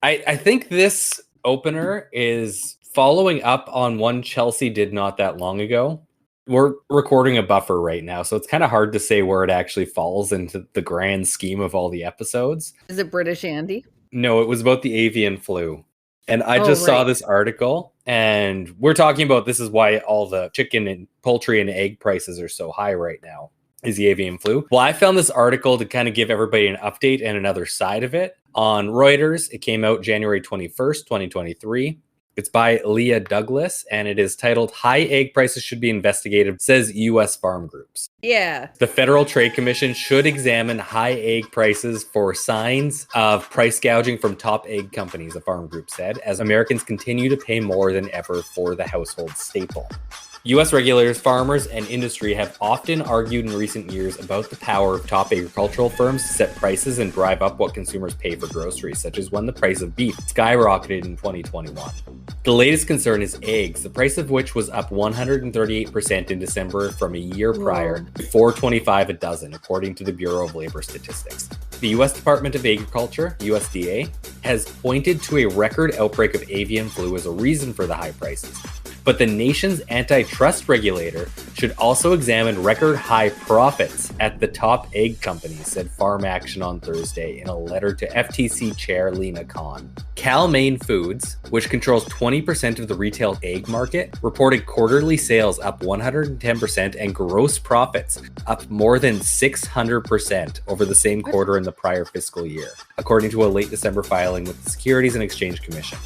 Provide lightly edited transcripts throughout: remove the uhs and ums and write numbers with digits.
I think this opener is following up on one Chelsea did not that long ago. We're recording a buffer right now, so it's kind of hard to say where it actually falls into the grand scheme of all the episodes. Is it British Andy? No, it was about the avian flu. And I just right. saw this article, and we're talking about this is why all the chicken and poultry and egg prices are so high right now, is the avian flu. Well, I found this article to kind of give everybody an update and another side of it. On Reuters, it came out January 21st, 2023. It's by Leah Douglas, and it is titled High Egg Prices Should Be Investigated, says U.S. Farm Groups. Yeah. The Federal Trade Commission should examine high egg prices for signs of price gouging from top egg companies, the farm group said, as Americans continue to pay more than ever for the household staple. U.S. regulators, farmers, and industry have often argued in recent years about the power of top agricultural firms to set prices and drive up what consumers pay for groceries, such as when the price of beef skyrocketed in 2021. The latest concern is eggs, the price of which was up 138% in December from a year prior to $4.25 a dozen, according to the Bureau of Labor Statistics. The U.S. Department of Agriculture, USDA, has pointed to a record outbreak of avian flu as a reason for the high prices. But the nation's antitrust regulator should also examine record high profits at the top egg companies, said Farm Action on Thursday in a letter to FTC Chair Lena Khan. Cal-Maine Foods, which controls 20% of the retail egg market, reported quarterly sales up 110% and gross profits up more than 600% over the same quarter in the prior fiscal year, according to a late December filing with the Securities and Exchange Commission.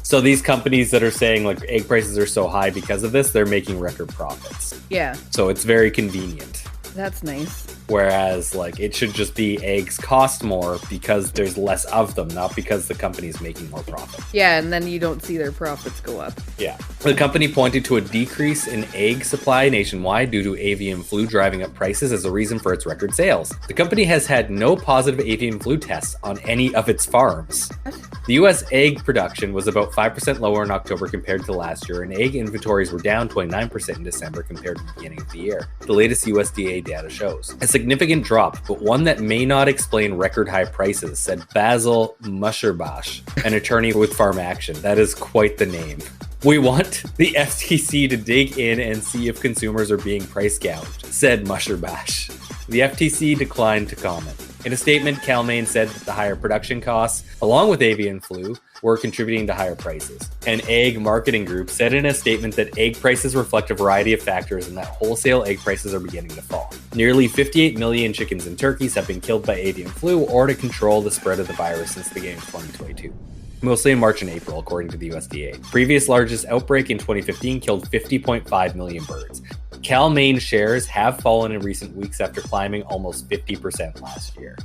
So these companies that are saying like egg prices are so high because of this, they're making record profits. Yeah. So it's very convenient. That's nice. Whereas like it should just be eggs cost more because there's less of them, not because the company's making more profit. Yeah, and then you don't see their profits go up. Yeah. The company pointed to a decrease in egg supply nationwide due to avian flu driving up prices as a reason for its record sales. The company has had no positive avian flu tests on any of its farms. The U.S. egg production was about 5% lower in October compared to last year, and egg inventories were down 29% in December compared to the beginning of the year, the latest USDA data shows. A significant drop, but one that may not explain record high prices, said Basil Musherbash, an attorney with Farm Action. That is quite the name. We want the FTC to dig in and see if consumers are being price gouged, said Musherbash. The FTC declined to comment. In a statement, Cal-Maine said that the higher production costs, along with avian flu, were contributing to higher prices. An egg marketing group said in a statement that egg prices reflect a variety of factors and that wholesale egg prices are beginning to fall. Nearly 58 million chickens and turkeys have been killed by avian flu or to control the spread of the virus since the beginning of 2022. Mostly in March and April, according to the USDA. Previous largest outbreak in 2015 killed 50.5 million birds. Cal-Maine shares have fallen in recent weeks after climbing almost 50% last year.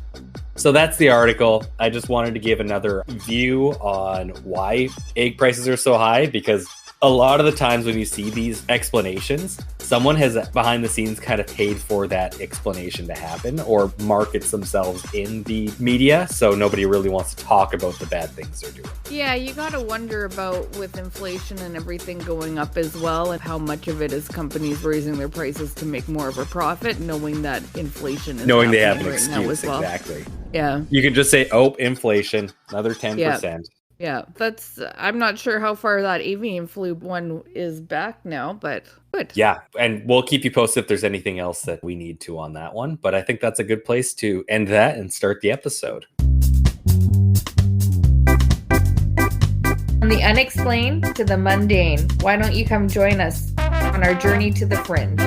So that's the article. I just wanted to give another view on why egg prices are so high, because a lot of the times when you see these explanations, someone has behind the scenes kind of paid for that explanation to happen or markets themselves in the media. So nobody really wants to talk about the bad things they're doing. Yeah, you got to wonder about with inflation and everything going up as well, and how much of it is companies raising their prices to make more of a profit, knowing that inflation is knowing they have an right excuse. well. Exactly. Yeah. You can just say, oh, inflation, another 10%. Yeah, I'm not sure how far that avian flu one is back now, but good. Yeah, and we'll keep you posted if there's anything else that we need to on that one. But I think that's a good place to end that and start the episode. From the unexplained to the mundane, why don't you come join us on our journey to the fringe?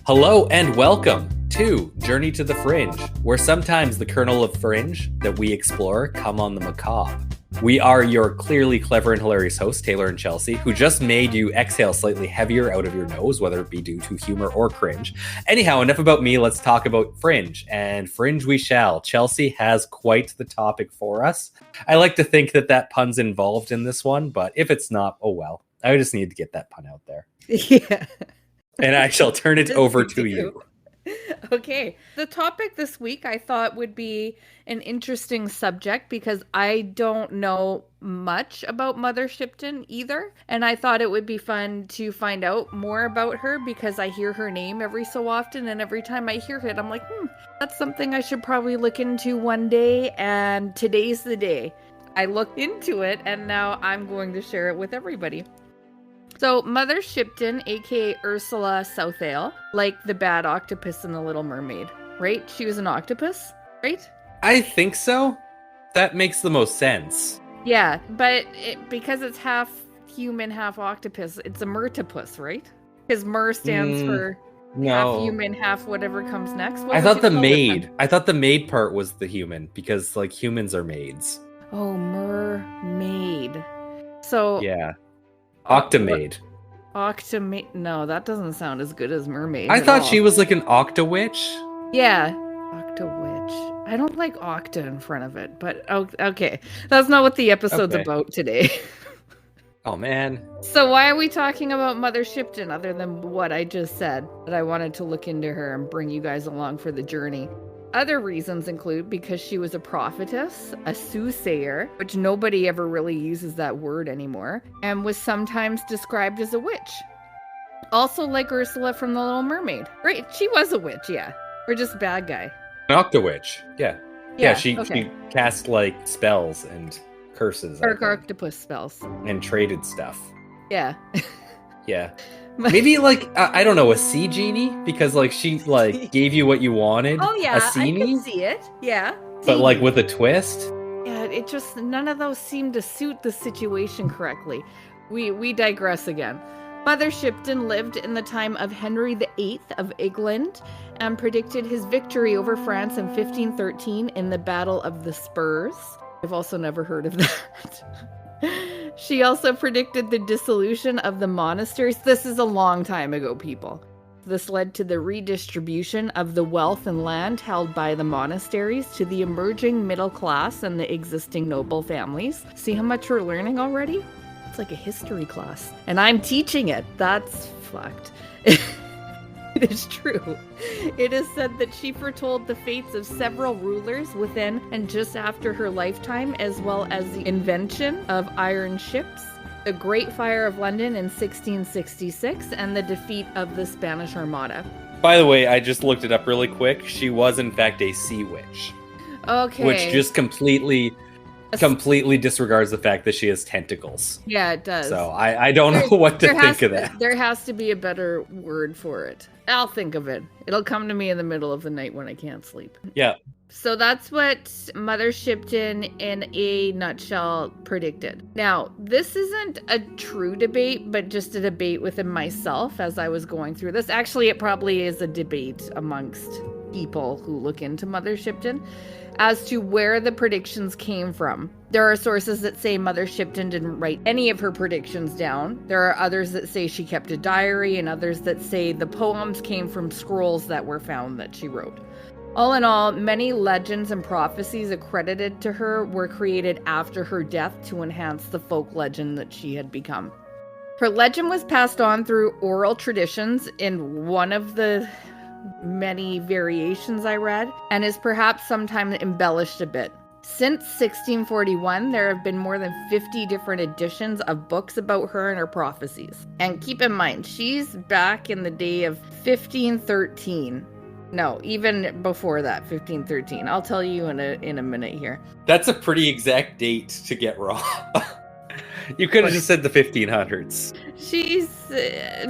Hello and welcome to Journey to the Fringe, where sometimes the kernel of fringe that we explore come on the macabre. We are your clearly clever and hilarious hosts, Taylor and Chelsea, who just made you exhale slightly heavier out of your nose, whether it be due to humor or cringe. Anyhow, enough about me. Let's talk about Fringe, and Fringe we shall. Chelsea has quite the topic for us. I like to think that pun's involved in this one, but if it's not, oh well. I just need to get that pun out there. Yeah. And I shall turn it over to you. Okay. The topic this week I thought would be an interesting subject because I don't know much about Mother Shipton either. And I thought it would be fun to find out more about her because I hear her name every so often. And every time I hear it, I'm like, that's something I should probably look into one day. And today's the day. I looked into it and now I'm going to share it with everybody. So Mother Shipton, aka Ursula Southeil, like the bad octopus in The Little Mermaid, right? She was an octopus, right? I think so. That makes the most sense. Yeah, but because it's half human, half octopus, it's a mertopus, right? Because mer stands for half human, half whatever comes next. I thought the maid. I thought the maid part was the human because like humans are maids. Oh, mermaid. So yeah. Octomaid. Octomaid. No, that doesn't sound as good as mermaid. I thought she was like an octowitch. Yeah, octowitch. I don't like octa in front of it, but okay. That's not what the episode's about today. Oh, man. So why are we talking about Mother Shipton other than what I just said? That I wanted to look into her and bring you guys along for the journey. Other reasons include because she was a prophetess, a soothsayer, which nobody ever really uses that word anymore, and was sometimes described as a witch. Also like Ursula from The Little Mermaid. Right, she was a witch, yeah. Or just bad guy. An octowitch, yeah. Yeah, she cast like spells and curses. Or octopus spells. And traded stuff. Yeah. Yeah. Maybe like I don't know, a sea genie because like she like gave you what you wanted. Oh yeah, a sea I can see it. Yeah, but like with a twist. Yeah, it just none of those seem to suit the situation correctly. We digress again. Mother Shipton lived in the time of Henry VIII of England and predicted his victory over France in 1513 in the Battle of the Spurs. I've also never heard of that. She also predicted the dissolution of the monasteries. This is a long time ago, people. This led to the redistribution of the wealth and land held by the monasteries to the emerging middle class and the existing noble families. See how much we're learning already? It's like a history class. And I'm teaching it. That's fucked. It is true. It is said that she foretold the fates of several rulers within and just after her lifetime, as well as the invention of iron ships, the Great Fire of London in 1666, and the defeat of the Spanish Armada. By the way, I just looked it up really quick. She was in fact a sea witch. Okay. Which just completely disregards the fact that she has tentacles. Yeah, it does. So I don't know what to think of that. There has to be a better word for it. I'll think of it. It'll come to me in the middle of the night when I can't sleep. Yeah. So that's what Mother Shipton in a nutshell predicted. Now, this isn't a true debate, but just a debate within myself as I was going through this. Actually, it probably is a debate amongst people who look into Mother Shipton as to where the predictions came from. There are sources that say Mother Shipton didn't write any of her predictions down. There are others that say she kept a diary, and others that say the poems came from scrolls that were found that she wrote. All in all, many legends and prophecies accredited to her were created after her death to enhance the folk legend that she had become. Her legend was passed on through oral traditions in one of the many variations I read, and is perhaps sometimes embellished a bit. Since 1641, there have been more than 50 different editions of books about her and her prophecies. And keep in mind, she's back in the day of 1513. No, even before that, 1513. I'll tell you in a minute here. That's a pretty exact date to get wrong. You could have just said the 1500s.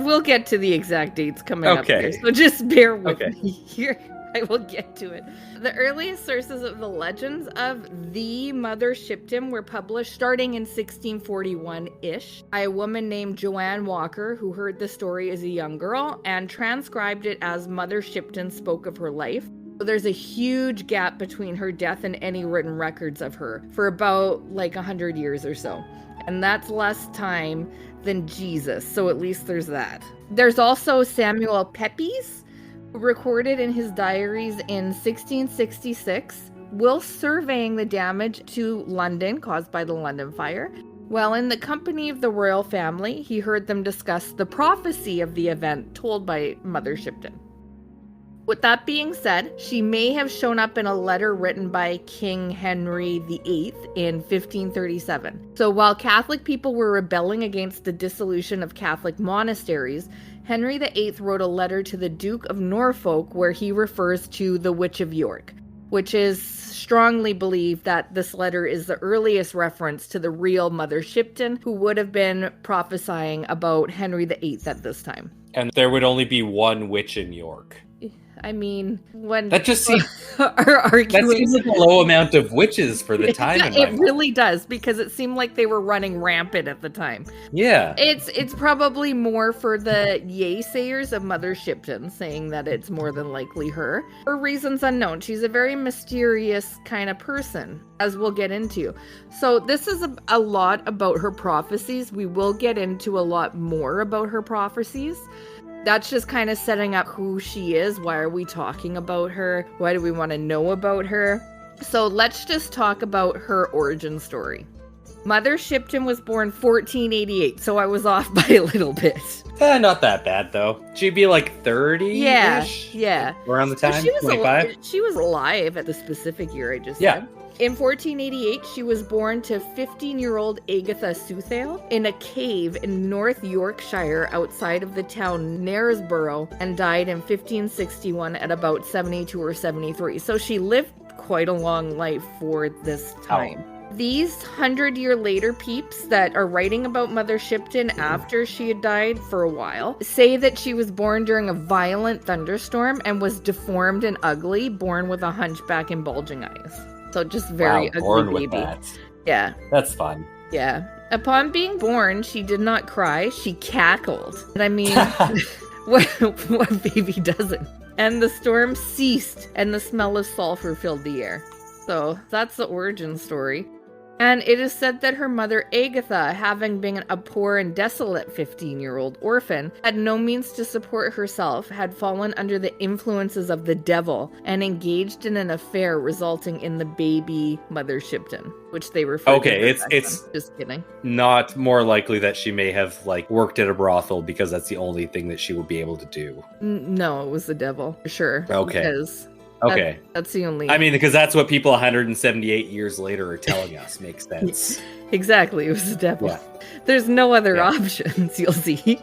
We'll get to the exact dates coming up here, so just bear with me here. I will get to it. The earliest sources of the legends of the Mother Shipton were published starting in 1641-ish by a woman named Joanne Walker, who heard the story as a young girl and transcribed it as Mother Shipton spoke of her life. There's a huge gap between her death and any written records of her for about 100 years or so. And that's less time than Jesus, so at least there's that. There's also Samuel Pepys, who recorded in his diaries in 1666, whilst surveying the damage to London caused by the London fire. While in the company of the royal family, he heard them discuss the prophecy of the event told by Mother Shipton. With that being said, she may have shown up in a letter written by King Henry VIII in 1537. So while Catholic people were rebelling against the dissolution of Catholic monasteries, Henry VIII wrote a letter to the Duke of Norfolk where he refers to the Witch of York, which is strongly believed that this letter is the earliest reference to the real Mother Shipton, who would have been prophesying about Henry VIII at this time. And there would only be one witch in York. I mean, when that just seems are arguing, that seems like a low amount of witches for the time. It really does, because it seemed like they were running rampant at the time. Yeah, it's probably more for the yay-sayers of Mother Shipton, saying that it's more than likely her, for reasons unknown. She's a very mysterious kind of person, as we'll get into. So this is a lot about her prophecies. We will get into a lot more about her prophecies. That's just kind of setting up who she is. Why are we talking about her? Why do we want to know about her? So let's just talk about her origin story. Mother Shipton was born 1488, so I was off by a little bit. Not that bad, though. She'd be like 30-ish? Yeah. Around the time, so 25? She was alive at the specific year I just said. In 1488, she was born to 15-year-old Agatha Southeil in a cave in North Yorkshire outside of the town Knaresborough, and died in 1561 at about 72 or 73. So she lived quite a long life for this time. These 100-year-later peeps that are writing about Mother Shipton after she had died for a while say that she was born during a violent thunderstorm and was deformed and ugly, born with a hunchback and bulging eyes. So just very ugly baby. Yeah. That's fun. Yeah. Upon being born, she did not cry. She cackled. And I mean, what baby doesn't? And the storm ceased and the smell of sulfur filled the air. So that's the origin story. And it is said that her mother, Agatha, having been a poor and desolate 15-year-old orphan, had no means to support herself, had fallen under the influences of the devil, and engaged in an affair resulting in the baby Mother Shipton, which they refer to. It's just kidding. Not more likely that she may have worked at a brothel because that's the only thing that she would be able to do. No, it was the devil, for sure. Okay. That's the only... I mean, because that's what people 178 years later are telling us. Makes sense. Exactly, it was the devil. Yeah. There's no other options, you'll see.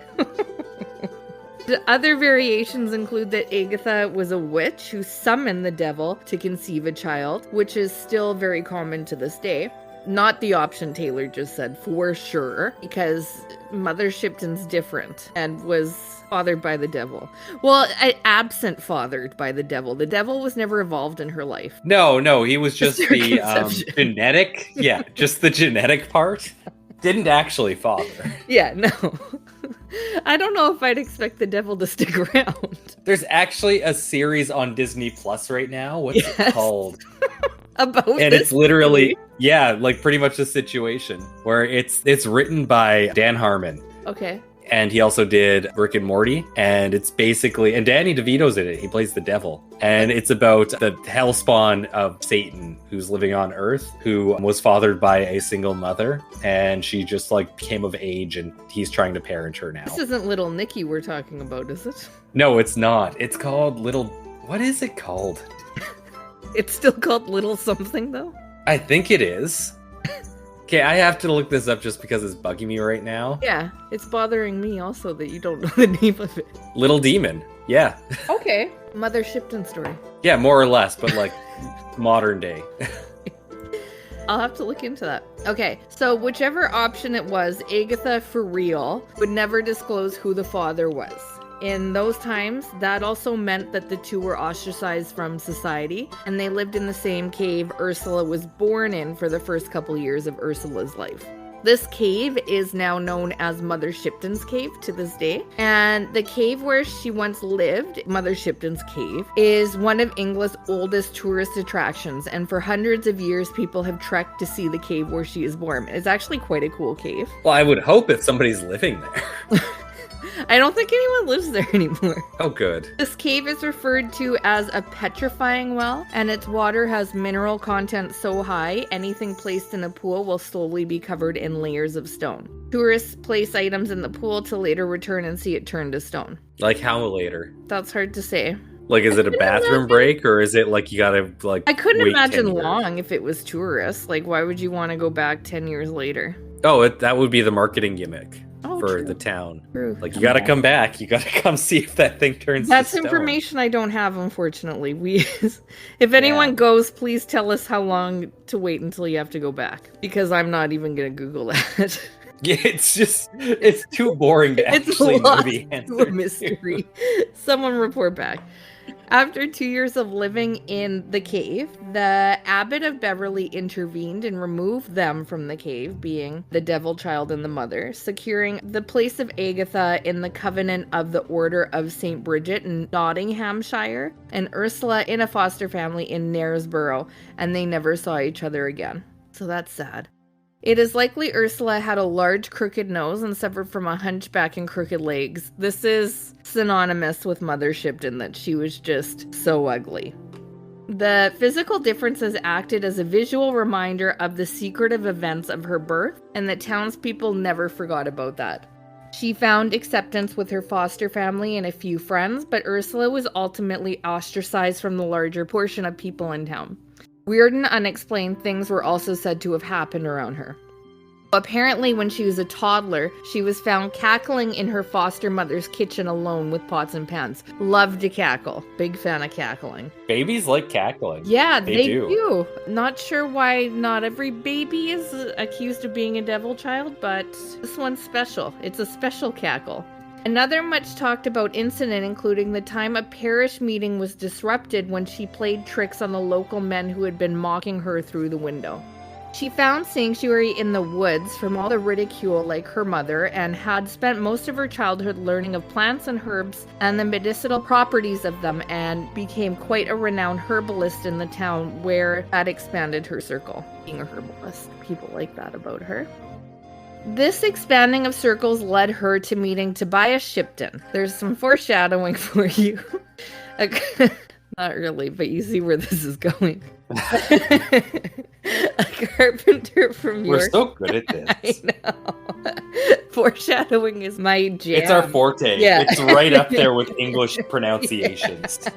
The other variations include that Agatha was a witch who summoned the devil to conceive a child, which is still very common to this day. Not the option Taylor just said, for sure, because Mother Shipton's different and was fathered by the devil. Well, absent fathered by the devil. The devil was never involved in her life. No, he was just the genetic. Yeah, just the genetic part. Didn't actually father. Yeah, no. I don't know if I'd expect the devil to stick around. There's actually a series on Disney Plus right now. What's it called? About and it's literally pretty much the situation where it's written by Dan Harmon. Okay. And he also did Rick and Morty, and it's basically, and Danny DeVito's in it. He plays the devil, and it's about the hellspawn of Satan who's living on Earth, who was fathered by a single mother, and she just became of age, and he's trying to parent her now. This isn't Little Nicky we're talking about, is it? No, it's not. It's called what is it called? It's still called Little something, though? I think it is. Okay, I have to look this up just because it's bugging me right now. Yeah, it's bothering me also that you don't know the name of it. Little Demon, yeah. Okay. Mother Shipton story. Yeah, more or less, but modern day. I'll have to look into that. Okay, so whichever option it was, Agatha, for real, would never disclose who the father was. In those times, that also meant that the two were ostracized from society, and they lived in the same cave Ursula was born in for the first couple years of Ursula's life. This cave is now known as Mother Shipton's Cave to this day, and the cave where she once lived, Mother Shipton's Cave, is one of England's oldest tourist attractions, and for hundreds of years people have trekked to see the cave where she is born. It's actually quite a cool cave. Well, I would hope if somebody's living there. I don't think anyone lives there anymore. Oh, good. This cave is referred to as a petrifying well, and its water has mineral content so high, anything placed in a pool will slowly be covered in layers of stone. Tourists place items in the pool to later return and see it turn to stone. Like how later? That's hard to say. Like, is it a bathroom break, or is it like you gotta like? I couldn't wait imagine 10 years? long if it was tourists. Like, why would you want to go back 10 years later? Oh, that would be the marketing gimmick Oh, for true. the town. True. Like, you gotta come back. You gotta come see if that thing turns. That's to stone. information I don't have, unfortunately. If anyone goes, please tell us how long to wait until you have to go back, because I'm not even gonna Google that. Yeah, it's too boring to actually know the answer. A mystery. Someone report back. After 2 years of living in the cave, the abbot of Beverly intervened and removed them from the cave, being the devil child and the mother, securing the place of Agatha in the Covenant of the Order of St. Bridget in Nottinghamshire, and Ursula in a foster family in Knaresborough, and they never saw each other again. So that's sad. It is likely Ursula had a large crooked nose and suffered from a hunchback and crooked legs. This is synonymous with Mother Shipton, that she was just so ugly. The physical differences acted as a visual reminder of the secretive events of her birth, and the townspeople never forgot about that. She found acceptance with her foster family and a few friends, but Ursula was ultimately ostracized from the larger portion of people in town. Weird and unexplained things were also said to have happened around her. Apparently, when she was a toddler, she was found cackling in her foster mother's kitchen alone with pots and pans. Loved to cackle. Big fan of cackling. Babies like cackling. Yeah, they do. Not sure why not every baby is accused of being a devil child, but this one's special. It's a special cackle. Another much talked about incident including the time a parish meeting was disrupted when she played tricks on the local men who had been mocking her through the window. She found sanctuary in the woods from all the ridicule like her mother, and had spent most of her childhood learning of plants and herbs and the medicinal properties of them, and became quite a renowned herbalist in the town, where that expanded her circle. Being a herbalist, people like that about her. This expanding of circles led her to meeting Tobias Shipton. There's some foreshadowing for you. Not really, but you see where this is going. A carpenter from York. We're so good at this. I know. Foreshadowing is my jam. It's our forte. Yeah. It's right up there with English pronunciations.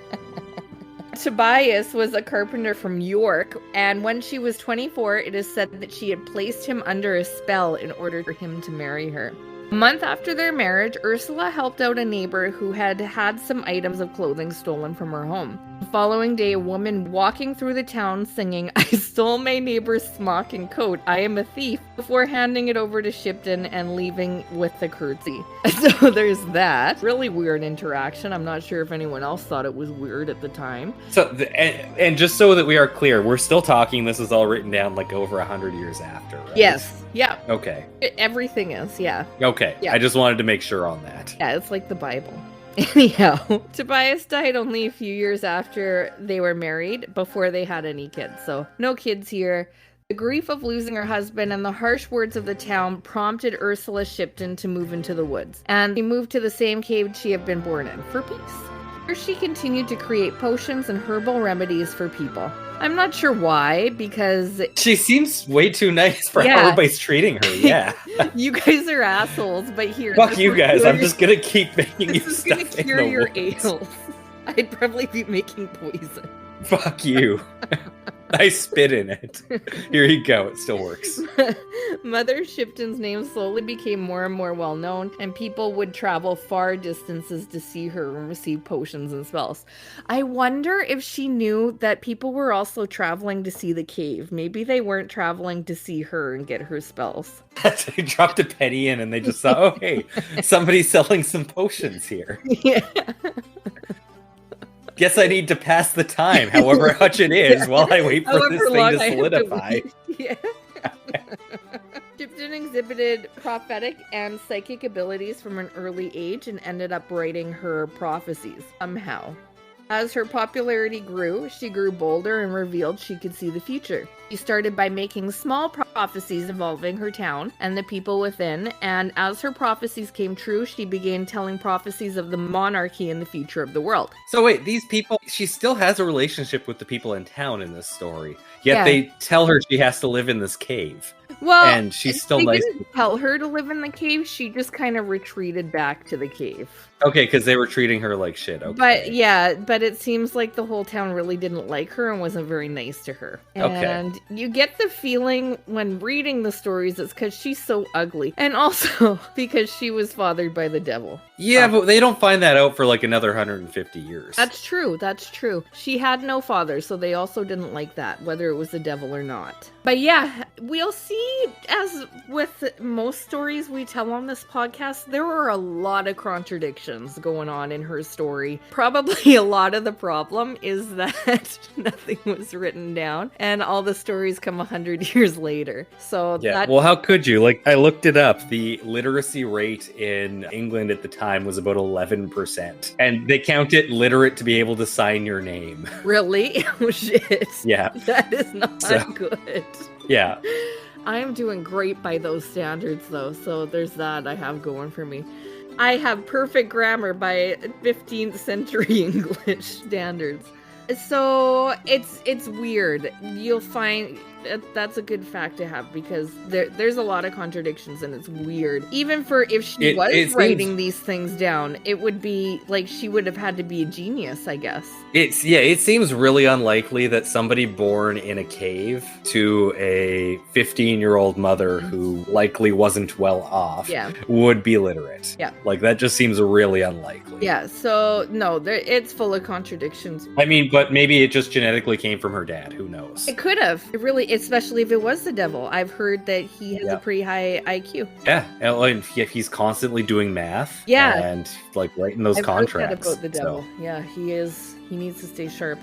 Tobias was a carpenter from York, and when she was 24, it is said that she had placed him under a spell in order for him to marry her. A month after their marriage, Ursula helped out a neighbor who had had some items of clothing stolen from her home. The following day, a woman walking through the town singing, "I stole my neighbor's smock and coat, I am a thief," before handing it over to Shipton and leaving with the curtsy. So there's that. Really weird interaction. I'm not sure if anyone else thought it was weird at the time. So, and just so that we are clear, we're still talking, this is all written down like over 100 years after, right? Yes. Yeah. Okay. Everything is, yeah. Okay. Yeah. I just wanted to make sure on that. Yeah, it's like the Bible. Anyhow, Tobias died only a few years after they were married, before they had any kids. So no kids here. The grief of losing her husband and the harsh words of the town prompted Ursula Shipton to move into the woods. And she moved to the same cave she had been born in, for peace. Here she continued to create potions and herbal remedies for people. I'm not sure why, because She seems way too nice for how everybody's treating her, yeah. you guys are assholes, but here. Fuck you guys, I'm just gonna keep making you This is stuff gonna in cure the your woods. ails. I'd probably be making poison. Fuck you. I spit in it. Here you go, it still works. Mother Shipton's name slowly became more and more well known, and people would travel far distances to see her and receive potions and spells. I wonder if she knew that people were also traveling to see the cave. Maybe they weren't traveling to see her and get her spells. They dropped a penny in and they just thought, oh hey, somebody's selling some potions here. Yeah. Guess I need to pass the time, however much it is, while I wait for this thing to solidify. Yeah. Shipton exhibited prophetic and psychic abilities from an early age and ended up writing her prophecies somehow. As her popularity grew, she grew bolder and revealed she could see the future. She started by making small prophecies involving her town and the people within, and as her prophecies came true, she began telling prophecies of the monarchy and the future of the world. So wait, these people, she still has a relationship with the people in town in this story, yet they tell her she has to live in this cave. Well, and she's still they nice. didn't tell her to live in the cave, she just kind of retreated back to the cave. Okay, because they were treating her like shit. Okay. But it seems like the whole town really didn't like her and wasn't very nice to her. Okay. And you get the feeling when reading the stories it's because she's so ugly. And also because she was fathered by the devil. Yeah, but they don't find that out for like another 150 years. That's true. She had no father, so they also didn't like that, whether it was the devil or not. But yeah, we'll see, as with most stories we tell on this podcast, there were a lot of contradictions going on in her story. Probably a lot of the problem is that nothing was written down, and all the stories come 100 years later. So yeah, well, how could you? Like, I looked it up. The literacy rate in England at the time was about 11%. And they count it literate to be able to sign your name. Really? Oh, shit. Yeah. That is not good. Yeah. I am doing great by those standards, though, so there's that I have going for me. I have perfect grammar by 15th century English standards. So it's weird. You'll find that's a good fact to have because there's a lot of contradictions and it's weird. Even for if she was writing these things down, it would be like she would have had to be a genius, I guess. It seems really unlikely that somebody born in a cave to a 15-year-old mother who likely wasn't well off would be literate. Yeah. Like that just seems really unlikely. Yeah, so no, it's full of contradictions. I mean, but maybe it just genetically came from her dad. Who knows? It could have. It really, especially if it was the devil. I've heard that he has a pretty high IQ. Yeah, and he's constantly doing math. Yeah. And like writing those contracts. I've heard that about the devil. So. Yeah, he is. He needs to stay sharp.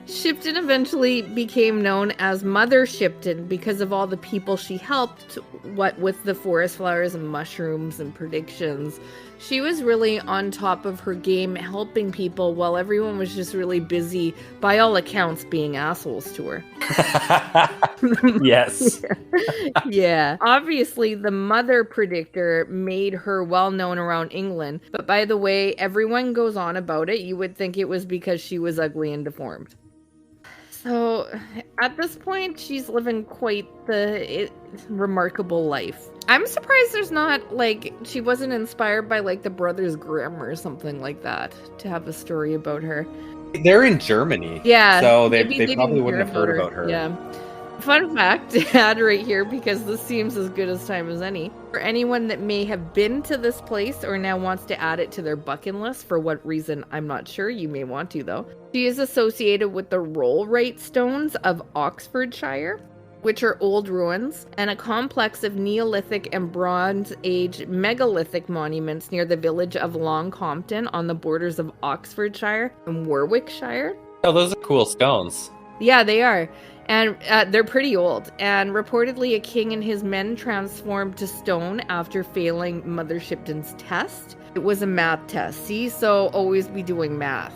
Shipton eventually became known as Mother Shipton because of all the people she helped, what with the forest flowers and mushrooms and predictions. She was really on top of her game helping people while everyone was just really busy, by all accounts, being assholes to her. Yes. Yeah. Obviously, the Mother Predictor made her well known around England, but by the way everyone goes on about it, you would think it was because she was ugly and deformed. So, at this point, she's living quite the remarkable life. I'm surprised there's not, like, she wasn't inspired by, like, the Brothers Grimm or something like that to have a story about her. They're in Germany. Yeah. So they probably wouldn't have heard about her. Yeah. Fun fact to add right here, because this seems as good as time as any. For anyone that may have been to this place or now wants to add it to their bucket list, for what reason, I'm not sure. You may want to, though. She is associated with the Rollright Stones of Oxfordshire, which are old ruins, and a complex of Neolithic and Bronze Age megalithic monuments near the village of Long Compton on the borders of Oxfordshire and Warwickshire. Oh, those are cool stones. Yeah, they are. And they're pretty old. And reportedly a king and his men transformed to stone after failing Mother Shipton's test. It was a math test, see? So always be doing math.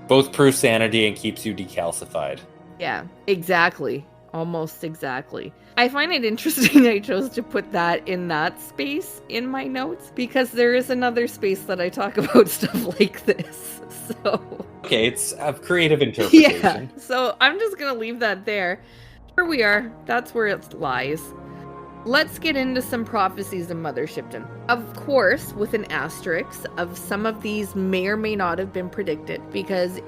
Both prove sanity and keeps you decalcified. Yeah, exactly. Almost exactly. I find it interesting I chose to put that in that space in my notes because there is another space that I talk about stuff like this. So okay, it's a creative interpretation. Yeah, so I'm just gonna leave that there. Here we are. That's where it lies. Let's get into some prophecies of Mother Shipton. Of course, with an asterisk of some of these may or may not have been predicted because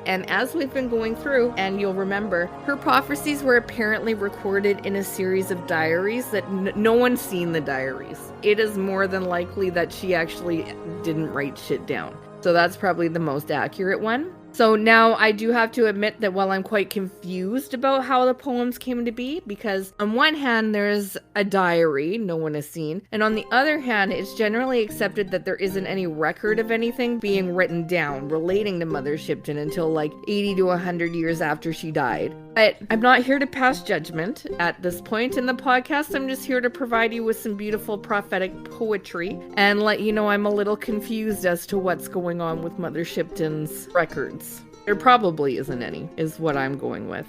and as we've been going through, and you'll remember, her prophecies were apparently recorded in a series of diaries that no one's seen the diaries. It is more than likely that she actually didn't write shit down. So that's probably the most accurate one. So now I do have to admit that while I'm quite confused about how the poems came to be, because on one hand there's a diary no one has seen, and on the other hand it's generally accepted that there isn't any record of anything being written down relating to Mother Shipton until like 80 to 100 years after she died. But I'm not here to pass judgment at this point in the podcast. I'm just here to provide you with some beautiful prophetic poetry and let you know I'm a little confused as to what's going on with Mother Shipton's records. There probably isn't any, is what I'm going with.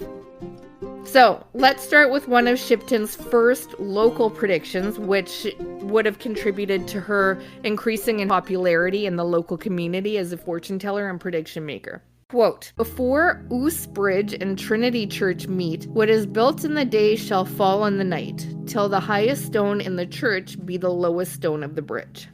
So, let's start with one of Shipton's first local predictions, which would have contributed to her increasing in popularity in the local community as a fortune teller and prediction maker. Quote, "Before Ouse Bridge and Trinity Church meet, what is built in the day shall fall in the night, till the highest stone in the church be the lowest stone of the bridge."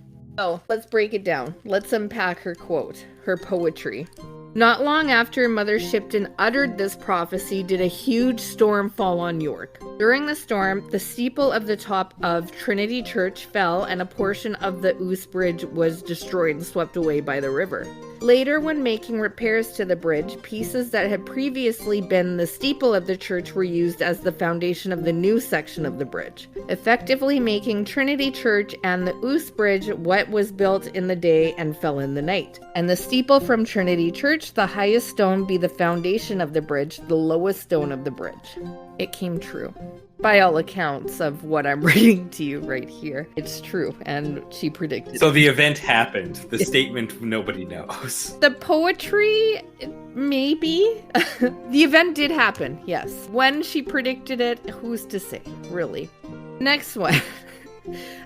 Oh, let's break it down. Let's unpack her quote, her poetry. Not long after Mother Shipton uttered this prophecy did a huge storm fall on York. During the storm, the steeple of the top of Trinity Church fell and a portion of the Ouse Bridge was destroyed and swept away by the river. Later, when making repairs to the bridge, pieces that had previously been the steeple of the church were used as the foundation of the new section of the bridge, effectively making Trinity Church and the Ouse Bridge what was built in the day and fell in the night. And the steeple from Trinity Church, the highest stone, be the foundation of the bridge, the lowest stone of the bridge. It came true. By all accounts of what I'm reading to you right here, it's true, and she predicted. So the event happened. The statement nobody knows. The poetry, maybe. The event did happen, yes. When she predicted it, who's to say, really? Next one.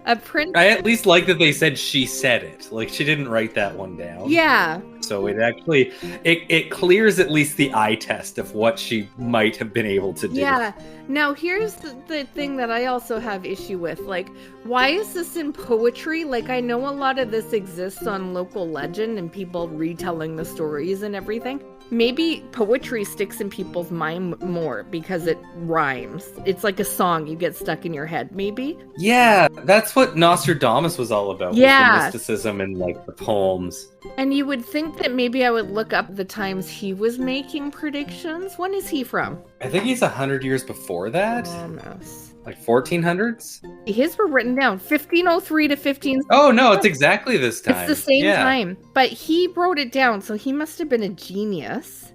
A prince. I at least like that they said she said it. Like, she didn't write that one down. Yeah. So it actually, it clears at least the eye test of what she might have been able to do. Yeah. Now, here's the thing that I also have issue with. Like, why is this in poetry? Like, I know a lot of this exists on local legend and people retelling the stories and everything. Maybe poetry sticks in people's mind more because it rhymes. It's like a song you get stuck in your head, maybe? Yeah, that's what Nostradamus was all about. Yeah. Was the mysticism and, like, the poems. And you would think that maybe I would look up the times he was making predictions. When is he from? I think he's 100 years before that. Almost. Like 1400s? His were written down 1503 to 15. Oh, no, it's exactly this time. It's the same time. But he wrote it down, so he must have been a genius.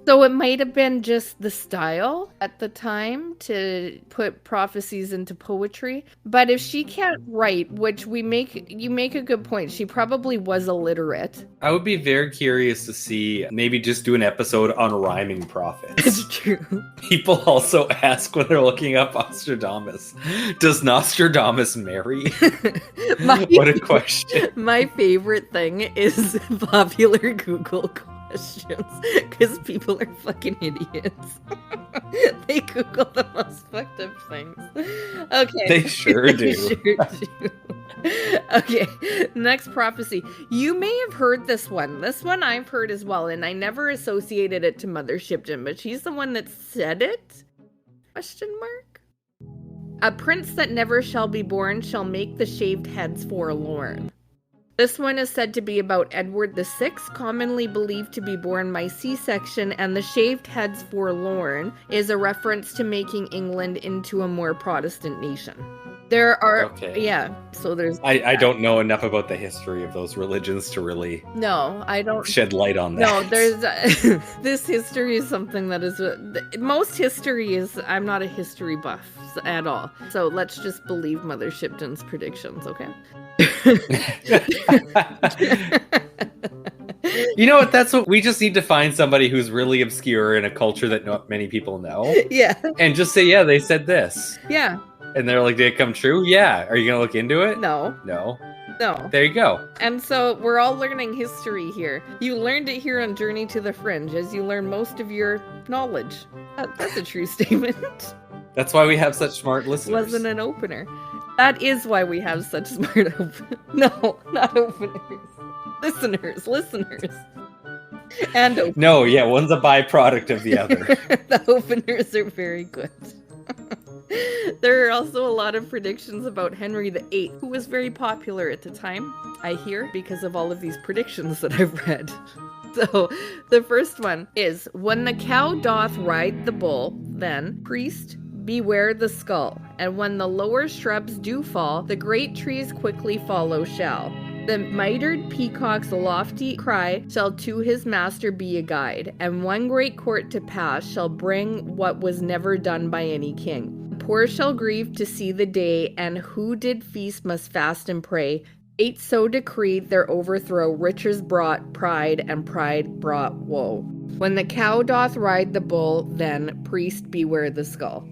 So it might have been just the style at the time to put prophecies into poetry. But if she can't write, which you make a good point, she probably was illiterate. I would be very curious to see, maybe just do an episode on rhyming prophets. It's true. People also ask when they're looking up Nostradamus, does Nostradamus marry? What a question. My favorite thing is popular Google questions because people are fucking idiots. They Google the most fucked up things. Okay. They sure do. They sure do. Okay, next prophecy. You may have heard this one. This one I've heard as well, and I never associated it to Mother Shipton, but she's the one that said it? Question mark? A prince that never shall be born shall make the shaved heads forlorn. This one is said to be about Edward VI, commonly believed to be born by C-section, and the shaved heads forlorn is a reference to making England into a more Protestant nation. There are, yeah, so there's... I don't know enough about the history of those religions to really shed light on that. No, there's... this history is something that is... most history is... I'm not a history buff at all. So let's just believe Mother Shipton's predictions, okay? You know what? That's what we just need to find somebody who's really obscure in a culture that not many people know. Yeah. And just say, yeah, they said this. Yeah. And they're like, did it come true? Yeah. Are you going to look into it? No. No. No. There you go. And so we're all learning history here. You learned it here on Journey to the Fringe, as you learn most of your knowledge. That's a true statement. That's why we have such smart listeners. Wasn't an opener. That is why we have such smart No, not openers. Listeners. And openers. No, yeah, one's a byproduct of the other. The openers are very good. There are also a lot of predictions about Henry VIII, who was very popular at the time, I hear, because of all of these predictions that I've read. So, the first one is, when the cow doth ride the bull, then, priest, beware the skull, and when the lower shrubs do fall, the great trees quickly follow shall. The mitred peacock's lofty cry shall to his master be a guide, and one great court to pass shall bring what was never done by any king. The poor shall grieve to see the day, and who did feast must fast and pray. Fate so decreed their overthrow, riches brought pride, and pride brought woe. When the cow doth ride the bull, then, priest, beware the skull.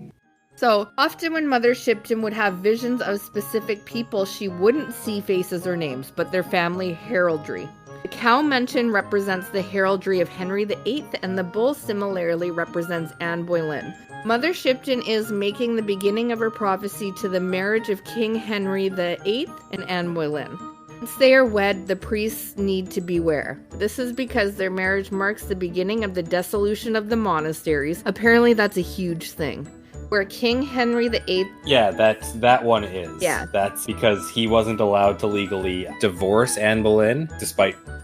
So, often when Mother Shipton would have visions of specific people, she wouldn't see faces or names, but their family heraldry. The cow mentioned represents the heraldry of Henry VIII, and the bull similarly represents Anne Boleyn. Mother Shipton is making the beginning of her prophecy to the marriage of King Henry VIII and Anne Boleyn. Once they are wed, the priests need to beware. This is because their marriage marks the beginning of the dissolution of the monasteries. Apparently that's a huge thing. Where King Henry VIII... Yeah, that one is. Yeah. That's because he wasn't allowed to legally divorce Anne Boleyn,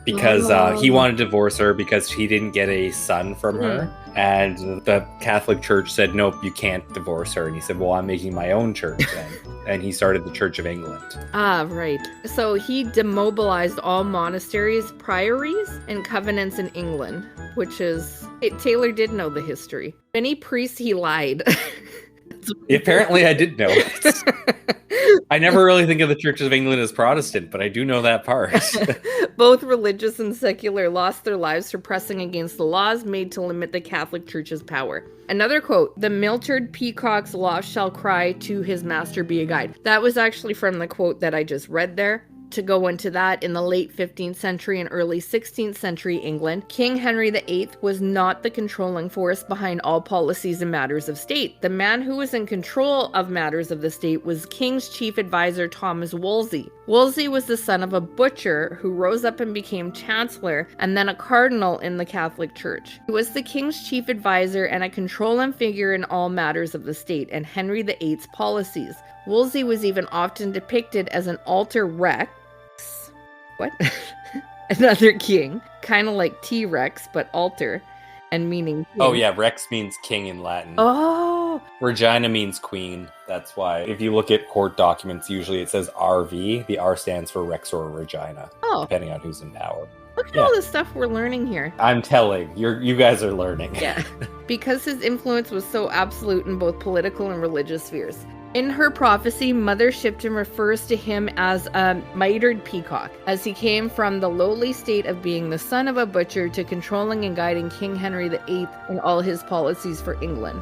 because he wanted to divorce her because he didn't get a son from her. And the Catholic Church said, nope, you can't divorce her. And he said, well, I'm making my own church then. And he started the Church of England. Ah, right. So he demobilized all monasteries, priories, and covenants in England, which is... Taylor did know the history. Many priests, he lied. Apparently I did know it. I never really think of the Church of England as Protestant, but I do know that part. Both religious and secular lost their lives for pressing against the laws made to limit the Catholic Church's power. Another quote, "The miltered peacock's loft shall cry, to his master be a guide." That was actually from the quote that I just read there. To go into that, in the late 15th century and early 16th century England, King Henry VIII was not the controlling force behind all policies and matters of state. The man who was in control of matters of the state was King's chief advisor Thomas Wolsey. Wolsey was the son of a butcher who rose up and became chancellor and then a cardinal in the Catholic Church. He was the king's chief advisor and a controlling figure in all matters of the state and Henry VIII's policies. Wolsey was even often depicted as an alter rex. What? Another king. Kind of like T-Rex, but alter, and meaning king. Oh yeah, Rex means king in Latin. Oh! Regina means queen. That's why. If you look at court documents, usually it says RV. The R stands for Rex or Regina, depending on who's in power. Look at all the stuff we're learning here. I'm telling. You guys are learning. Yeah. Because his influence was so absolute in both political and religious spheres. In her prophecy, Mother Shipton refers to him as a mitred peacock, as he came from the lowly state of being the son of a butcher to controlling and guiding King Henry VIII in all his policies for England.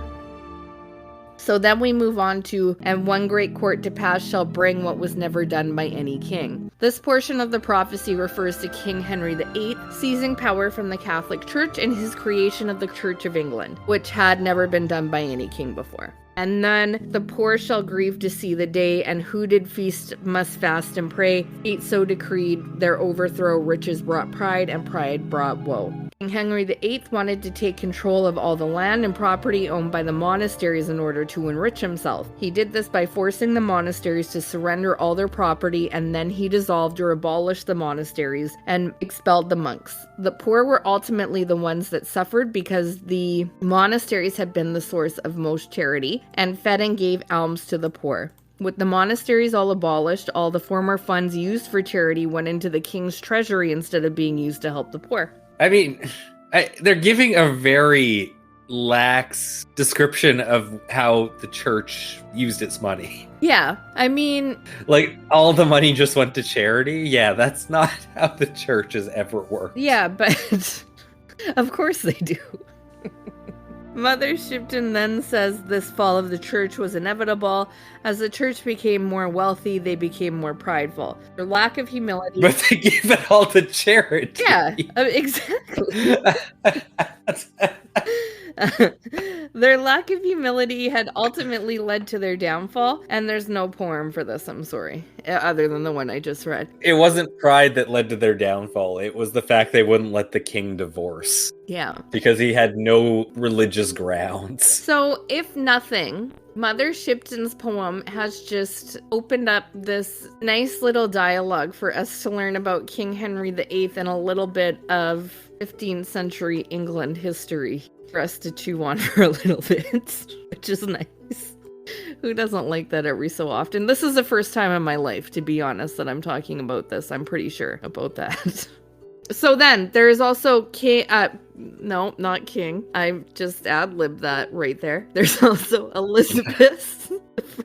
So then we move on to, "And one great court to pass shall bring what was never done by any king." This portion of the prophecy refers to King Henry VIII seizing power from the Catholic Church and his creation of the Church of England, which had never been done by any king before. "And then the poor shall grieve to see the day, and who did feast must fast and pray. Fate so decreed, their overthrow, riches brought pride, and pride brought woe." King Henry VIII wanted to take control of all the land and property owned by the monasteries in order to enrich himself. He did this by forcing the monasteries to surrender all their property, and then he dissolved or abolished the monasteries and expelled the monks. The poor were ultimately the ones that suffered because the monasteries had been the source of most charity and fed and gave alms to the poor. With the monasteries all abolished, all the former funds used for charity went into the king's treasury instead of being used to help the poor. I mean, they're giving a very lax description of how the church used its money. Yeah, I mean... Like, all the money just went to charity? Yeah, that's not how the church has ever worked. Yeah, but of course they do. Mother Shipton then says this fall of the church was inevitable. As the church became more wealthy, they became more prideful. Their lack of humility... But they gave it all to charity. Yeah, exactly. Their lack of humility had ultimately led to their downfall, and there's no poem for this, I'm sorry, other than the one I just read. It wasn't pride that led to their downfall. It was the fact they wouldn't let the king divorce. Yeah. Because he had no religious grounds. So, if nothing, Mother Shipton's poem has just opened up this nice little dialogue for us to learn about King Henry VIII and a little bit of 15th century England history for us to chew on for a little bit, which is nice. Who doesn't like that every so often? This is the first time in my life, to be honest, that I'm talking about this. I'm pretty sure about that. So then, there is also King... no, not King. I just ad-libbed that right there. There's also Elizabeth's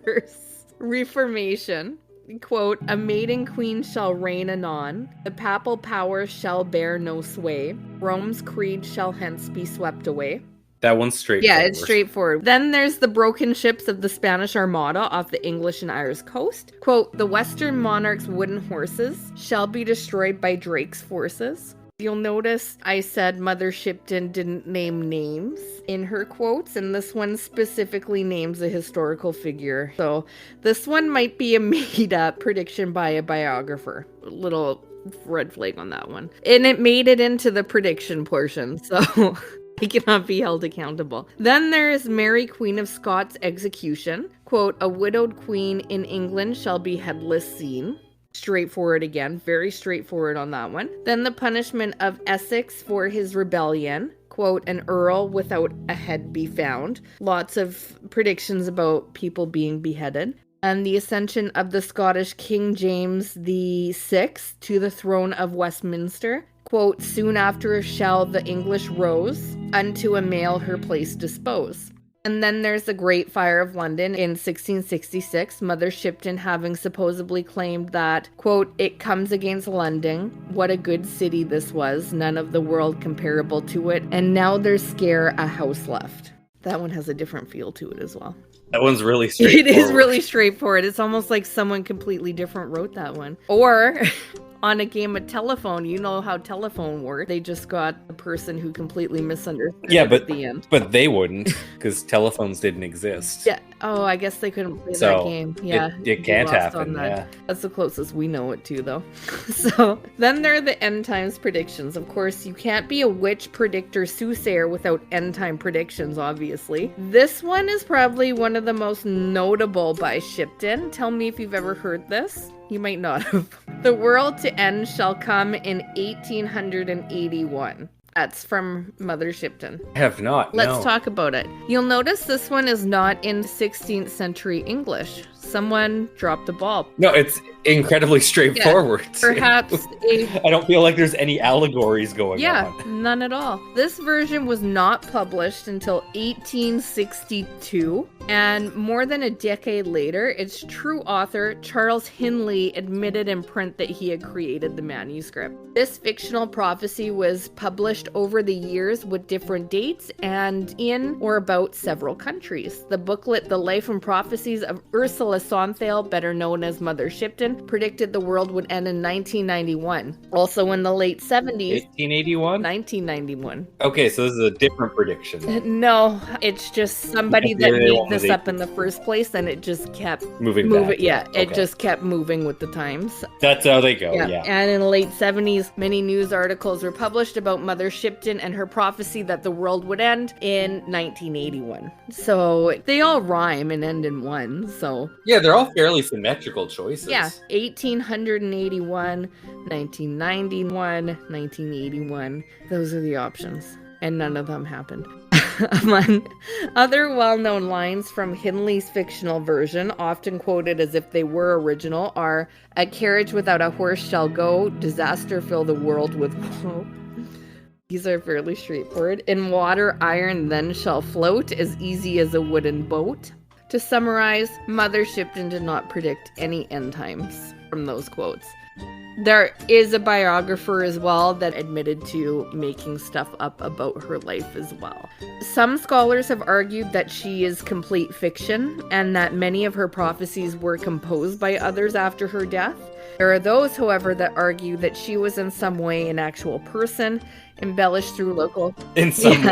first Reformation. Quote, "A maiden queen shall reign anon. The papal power shall bear no sway. Rome's creed shall hence be swept away." That one's straightforward. Yeah, it's straightforward. Then there's the broken ships of the Spanish Armada off the English and Irish coast. Quote, "The western monarch's wooden horses shall be destroyed by Drake's forces. You'll notice I said Mother Shipton didn't name names in her quotes, and this one specifically names a historical figure. So this one might be a made-up prediction by a biographer. Little red flag on that one. And it made it into the prediction portion, so he cannot be held accountable. Then there is Mary, Queen of Scots' execution. Quote, a widowed queen in England shall be headless seen. Straightforward again, very straightforward on that one. Then the punishment of Essex for his rebellion. Quote, an earl without a head be found. Lots of predictions about people being beheaded. And the ascension of the Scottish King James VI to the throne of Westminster. Quote, soon after shall the English rose, unto a male her place dispose. And then there's the Great Fire of London in 1666, Mother Shipton having supposedly claimed that, quote, it comes against London, what a good city this was, none of the world comparable to it, and now there's scare a house left. That one has a different feel to it as well. That one's really straightforward. It is really straightforward. It's almost like someone completely different wrote that one. Or on a game of telephone, you know how telephone works. They just got a person who completely misunderstood at the end. But they wouldn't, because telephones didn't exist. Yeah. Oh, I guess they couldn't play that game. Yeah. It can't happen. Yeah. That's the closest we know it to, though. So then there are the end times predictions. Of course, you can't be a witch, predictor, soothsayer without end time predictions, obviously. This one is probably one of the most notable by Shipton. Tell me if you've ever heard this. You might not have. The world to end shall come in 1881. That's from Mother Shipton. I have not. Let's talk about it. You'll notice this one is not in 16th century English. Someone dropped the ball. No, it's incredibly straightforward. Yeah, perhaps I don't feel like there's any allegories going on. Yeah, none at all. This version was not published until 1862, and more than a decade later, its true author, Charles Hindley, admitted in print that he had created the manuscript. This fictional prophecy was published over the years with different dates and in or about several countries. The booklet, The Life and Prophecies of Ursula Southeil, better known as Mother Shipton, predicted the world would end in 1991. Also in the late 70s. 1881? 1991. Okay, so this is a different prediction. No, it's just somebody that made this up in the first place, and it just kept moving back. Yeah, okay. It just kept moving with the times. That's how they go, yeah. And in the late 70s, many news articles were published about Mother Shipton and her prophecy that the world would end in 1981. So they all rhyme and end in one, so... Yeah, they're all fairly symmetrical choices. Yeah, 1881, 1991, 1981. Those are the options. And none of them happened. Among other well-known lines from Hindley's fictional version, often quoted as if they were original, are, a carriage without a horse shall go, disaster fill the world with woe. These are fairly straightforward. In water, iron then shall float, as easy as a wooden boat. To summarize, Mother Shipton did not predict any end times from those quotes. There is a biographer as well that admitted to making stuff up about her life as well. Some scholars have argued that she is complete fiction and that many of her prophecies were composed by others after her death. There are those, however, that argue that she was in some way an actual person, embellished through local... In some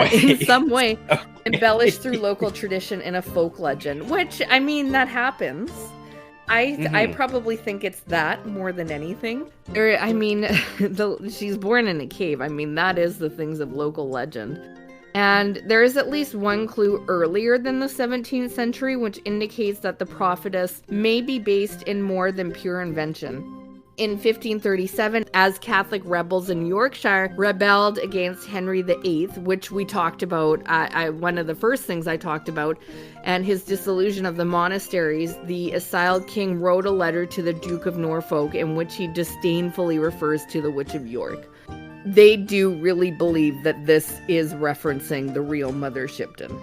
way. Okay. Embellished through local tradition in a folk legend, which, I mean, that happens. I probably think it's that more than anything. She's born in a cave. I mean, that is the things of local legend. And there is at least one clue earlier than the 17th century, which indicates that the prophetess may be based in more than pure invention. In 1537, as Catholic rebels in Yorkshire rebelled against Henry VIII, which we talked about, one of the first things I talked about, and his dissolution of the monasteries, the exiled king wrote a letter to the Duke of Norfolk in which he disdainfully refers to the Witch of York. They do really believe that this is referencing the real Mother Shipton.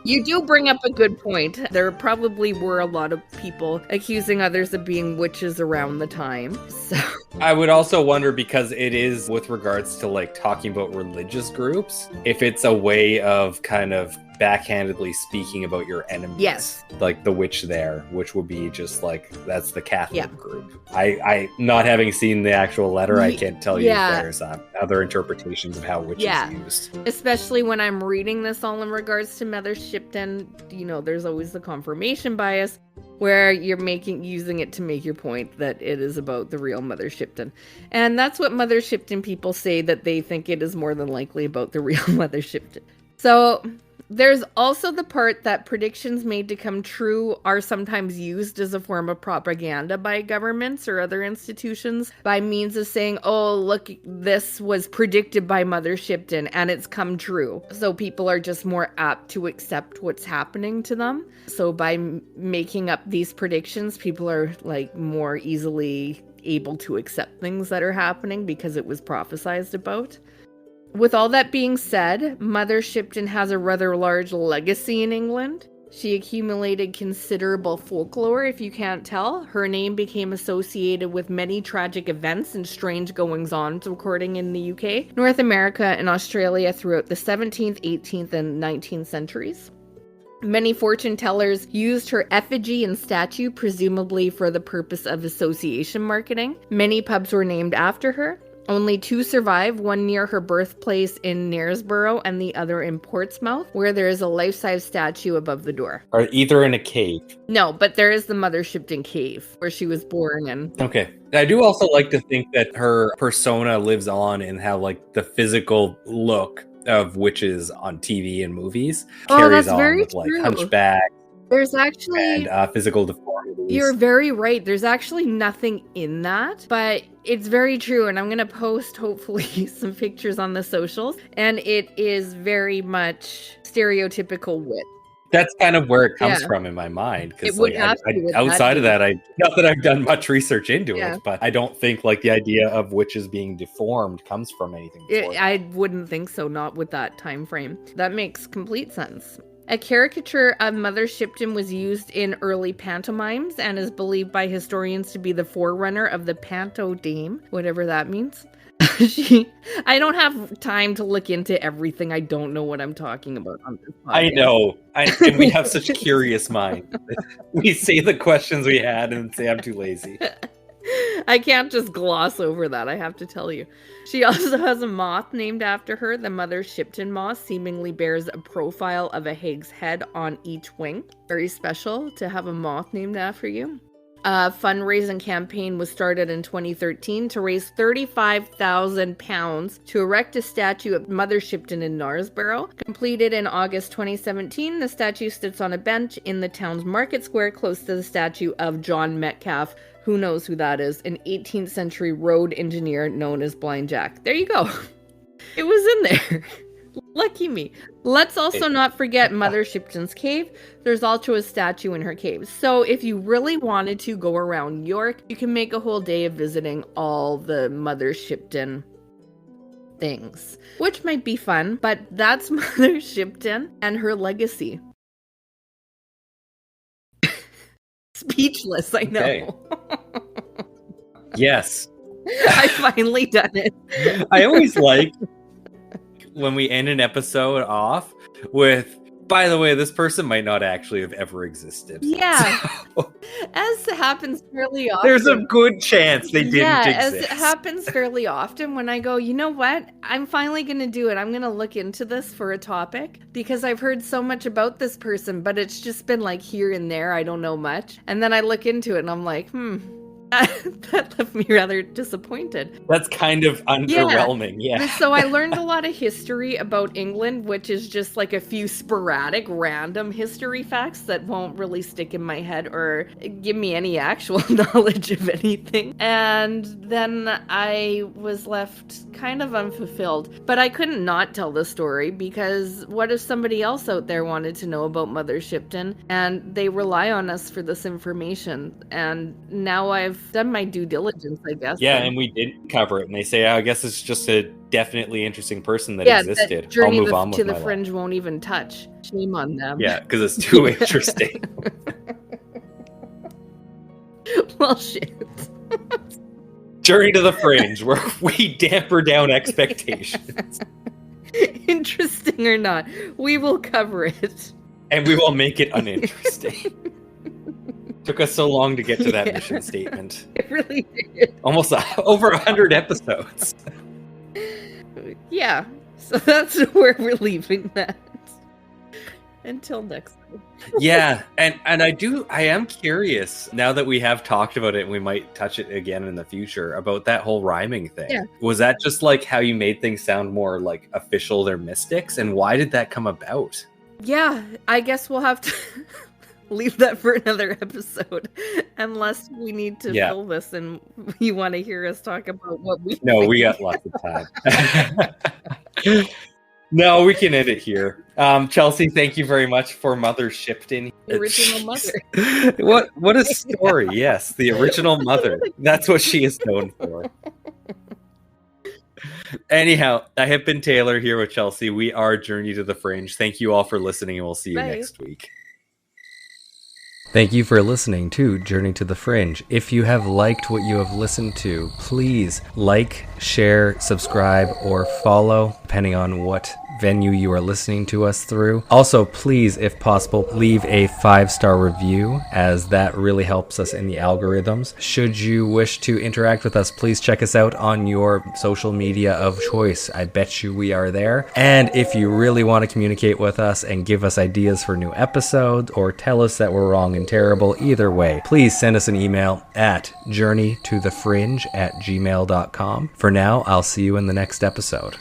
You do bring up a good point. There probably were a lot of people accusing others of being witches around the time. So I would also wonder, because it is with regards to like talking about religious groups, if it's a way of kind of backhandedly speaking about your enemies. Yes. Like the witch there, which would be just like, that's the Catholic Yeah. group. I not having seen the actual letter, I can't tell you if Yeah. there's other interpretations of how witch is used. Especially when I'm reading this all in regards to Mother Shipton, there's always the confirmation bias where you're using it to make your point that it is about the real Mother Shipton. And that's what Mother Shipton people say, that they think it is more than likely about the real Mother Shipton. So there's also the part that predictions made to come true are sometimes used as a form of propaganda by governments or other institutions by means of saying, oh, look, this was predicted by Mother Shipton and it's come true. So people are just more apt to accept what's happening to them. So by making up these predictions, people are like more easily able to accept things that are happening because it was prophesized about. With all that being said, Mother Shipton has a rather large legacy in England. She accumulated considerable folklore, if you can't tell. Her name became associated with many tragic events and strange goings-on recording in the UK, North America, and Australia throughout the 17th, 18th, and 19th centuries. Many fortune tellers used her effigy and statue, presumably for the purpose of association marketing. Many pubs were named after her. Only 2 survive, one near her birthplace in Knaresborough and the other in Portsmouth, where there is a life-size statue above the door. Are either in a cave? No, but there is the Mother Shipton cave, where she was born in. Okay. I do also like to think that her persona lives on and how, like, the physical look of witches on TV and movies carries on with, like, hunchback. There's actually... And physical deformities. You're very right. There's actually nothing in that, but it's very true. And I'm going to post, hopefully, some pictures on the socials. And it is very much stereotypical witch. That's kind of where it comes from in my mind. Because like, outside of that, not that I've done much research into it, but I don't think like the idea of witches being deformed comes from anything. I wouldn't think so, not with that time frame. That makes complete sense. A caricature of Mother Shipton was used in early pantomimes and is believed by historians to be the forerunner of the panto dame, whatever that means. I don't have time to look into everything. I don't know what I'm talking about on this podcast. I know. And we have such curious minds. We say the questions we had and say I'm too lazy. I can't just gloss over that, I have to tell you. She also has a moth named after her. The Mother Shipton moth seemingly bears a profile of a hag's head on each wing. Very special to have a moth named after you. A fundraising campaign was started in 2013 to raise £35,000 to erect a statue of Mother Shipton in Knaresborough. Completed in August 2017, the statue sits on a bench in the town's market square close to the statue of John Metcalfe. Who knows who that is? An 18th century road engineer known as Blind Jack. There you go. It was in there. Lucky me. Let's also not forget Mother Shipton's cave. There's also a statue in her cave. So if you really wanted to go around York, you can make a whole day of visiting all the Mother Shipton things, which might be fun, but that's Mother Shipton and her legacy. Speechless, I know. Okay. Yes. I finally done it. I always like when we end an episode off with, by the way, this person might not actually have ever existed. Yeah. So, as happens fairly often. there's a good chance they didn't exist. As it happens fairly often when I go, you know what? I'm finally going to do it. I'm going to look into this for a topic because I've heard so much about this person, but it's just been like here and there. I don't know much. And then I look into it and I'm like, that left me rather disappointed. That's kind of underwhelming, yeah. So I learned a lot of history about England, which is just like a few sporadic, random history facts that won't really stick in my head or give me any actual knowledge of anything. And then I was left kind of unfulfilled. But I couldn't not tell the story because what if somebody else out there wanted to know about Mother Shipton and they rely on us for this information? And now I've done my due diligence, I guess. Yeah, and we didn't cover it. And they say, I guess it's just a definitely interesting person that existed. That journey I'll move on with to my the Fringe won't even touch. Shame on them. Yeah, because it's too interesting. Well, shit. Journey to the Fringe, where we damper down expectations. interesting or not, we will cover it. And we will make it uninteresting. Took us so long to get to that mission statement. It really did. Almost over 100 episodes. Yeah, so that's where we're leaving that. Until next time. Yeah, and I am curious, now that we have talked about it and we might touch it again in the future, about that whole rhyming thing. Yeah. Was that just like how you made things sound more like official, they're mystics? And why did that come about? Yeah, I guess we'll have to leave that for another episode. Unless we need to fill this and you want to hear us talk about what we think. We got lots of time. No, we can end it here. Chelsea, thank you very much for Mother Shipton. The original mother. What a story. Yes, the original mother. That's what she is known for. Anyhow, I have been Taylor here with Chelsea. We are Journey to the Fringe. Thank you all for listening, and we'll see you next week. Thank you for listening to Journey to the Fringe. If you have liked what you have listened to, please like, share, subscribe, or follow, depending on what venue you are listening to us through. Also, please, if possible, leave a 5-star review, as that really helps us in the algorithms. Should you wish to interact with us, please check us out on your social media of choice. I bet you we are there. And if you really want to communicate with us and give us ideas for new episodes, or tell us that we're wrong and terrible, either way, please send us an email at journeytothefringe@gmail.com. For now, I'll see you in the next episode.